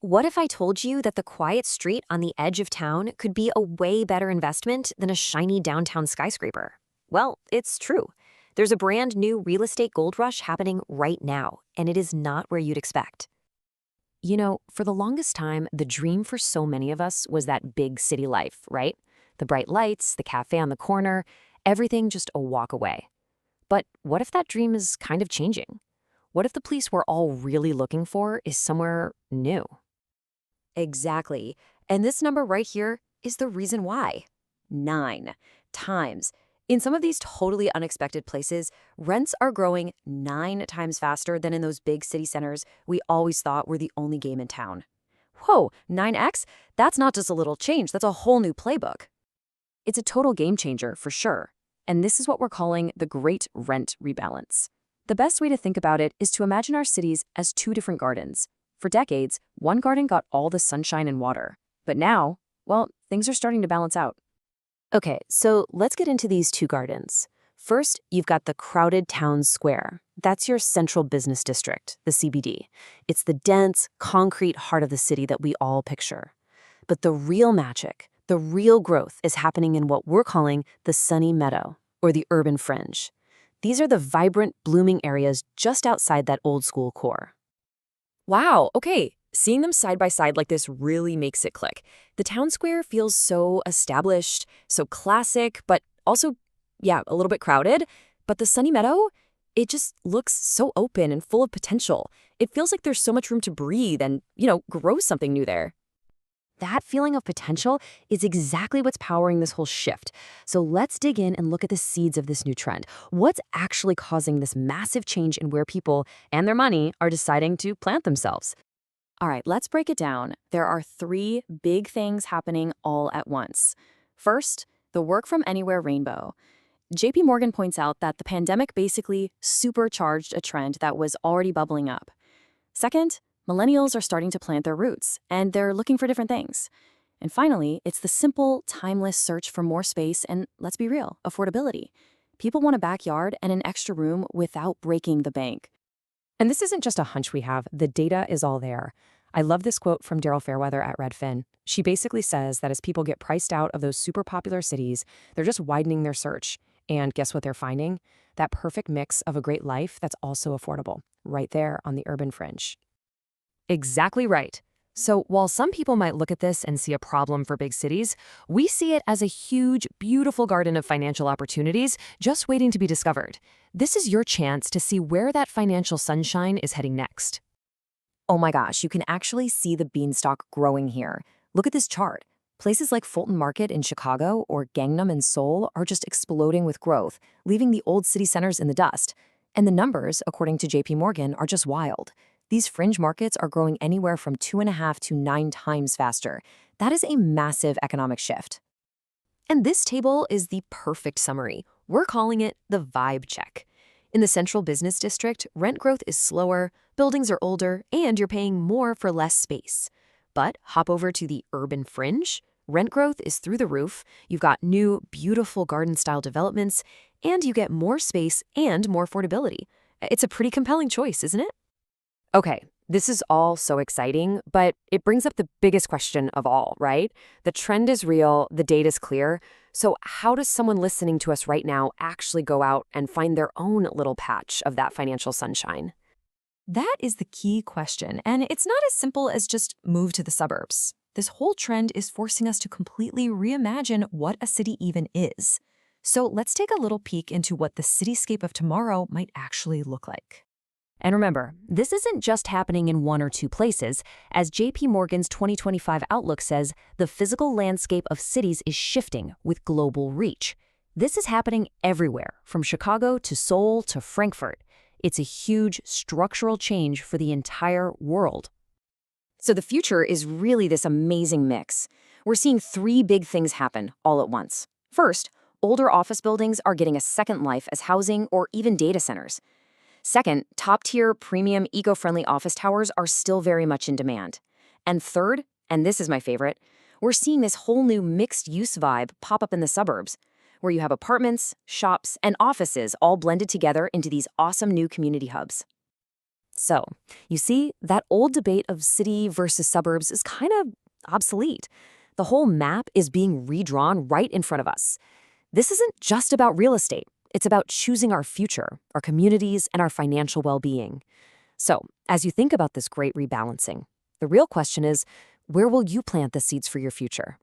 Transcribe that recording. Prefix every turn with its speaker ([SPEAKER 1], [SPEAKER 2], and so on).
[SPEAKER 1] What if I told you that the quiet street on the edge of town could be a way better investment than a shiny downtown skyscraper? Well, it's true. There's a brand new real estate gold rush happening right now, and it is not where you'd expect. For the longest time, the dream for so many of us was that big city life, right? The bright lights, the cafe on the corner, everything just a walk away. But what if that dream is kind of changing? What if the place we're all really looking for is somewhere new? Exactly. And this number right here is the reason why. 9 times. In some of these totally unexpected places, rents are growing 9 times faster than in those big city centers we always thought were the only game in town. Whoa, 9x? That's not just a little change, that's a whole new playbook. It's a total game changer for sure. And this is what we're calling the Great Rent Rebalance. The best way to think about it is to imagine our cities as two different gardens. For decades, one garden got all the sunshine and water. But now, well, things are starting to balance out. Okay, so let's get into these two gardens. First, you've got the crowded town square. That's your central business district, the CBD. It's the dense, concrete heart of the city that we all picture. But the real magic, the real growth is happening in what we're calling the sunny meadow, or the urban fringe. These are the vibrant, blooming areas just outside that old school core. Wow, okay. Seeing them side by side like this really makes it click. The town square feels so established, so classic, but also, yeah, a little bit crowded. But the Sunny Meadow, it just looks so open and full of potential. It feels like there's so much room to breathe and, grow something new there. That feeling of potential is exactly what's powering this whole shift. So let's dig in and look at the seeds of this new trend. What's actually causing this massive change in where people and their money are deciding to plant themselves? All right, let's break it down. There are three big things happening all at once. First, the work from anywhere rainbow. JP Morgan points out that the pandemic basically supercharged a trend that was already bubbling up. Second, millennials are starting to plant their roots, and they're looking for different things. And finally, it's the simple, timeless search for more space and, let's be real, affordability. People want a backyard and an extra room without breaking the bank. And this isn't just a hunch we have, the data is all there. I love this quote from Daryl Fairweather at Redfin. She basically says that as people get priced out of those super popular cities, they're just widening their search. And guess what they're finding? That perfect mix of a great life that's also affordable, right there on the urban fringe. Exactly right. So while some people might look at this and see a problem for big cities, we see it as a huge, beautiful garden of financial opportunities just waiting to be discovered. This is your chance to see where that financial sunshine is heading next. Oh my gosh, you can actually see the beanstalk growing here. Look at this chart. Places like Fulton Market in Chicago or Gangnam in Seoul are just exploding with growth, leaving the old city centers in the dust. And the numbers, according to JP Morgan, are just wild. These fringe markets are growing anywhere from 2.5 to 9 times faster. That is a massive economic shift. And this table is the perfect summary. We're calling it the vibe check. In the central business district, rent growth is slower, buildings are older, and you're paying more for less space. But hop over to the urban fringe. Rent growth is through the roof. You've got new, beautiful garden-style developments, and you get more space and more affordability. It's a pretty compelling choice, isn't it? Okay, this is all so exciting, but it brings up the biggest question of all, right? The trend is real, the data's clear. So how does someone listening to us right now actually go out and find their own little patch of that financial sunshine? That is the key question, and it's not as simple as just move to the suburbs. This whole trend is forcing us to completely reimagine what a city even is. So let's take a little peek into what the cityscape of tomorrow might actually look like. And remember, this isn't just happening in one or two places. As JP Morgan's 2025 Outlook says, the physical landscape of cities is shifting with global reach. This is happening everywhere, from Chicago to Seoul to Frankfurt. It's a huge structural change for the entire world. So the future is really this amazing mix. We're seeing three big things happen all at once. First, older office buildings are getting a second life as housing or even data centers. Second, top-tier, premium, eco-friendly office towers are still very much in demand. And third, and this is my favorite, we're seeing this whole new mixed-use vibe pop up in the suburbs, where you have apartments, shops, and offices all blended together into these awesome new community hubs. So, you see, that old debate of city versus suburbs is kind of obsolete. The whole map is being redrawn right in front of us. This isn't just about real estate. It's about choosing our future, our communities, and our financial well-being. So, as you think about this great rebalancing, the real question is, where will you plant the seeds for your future?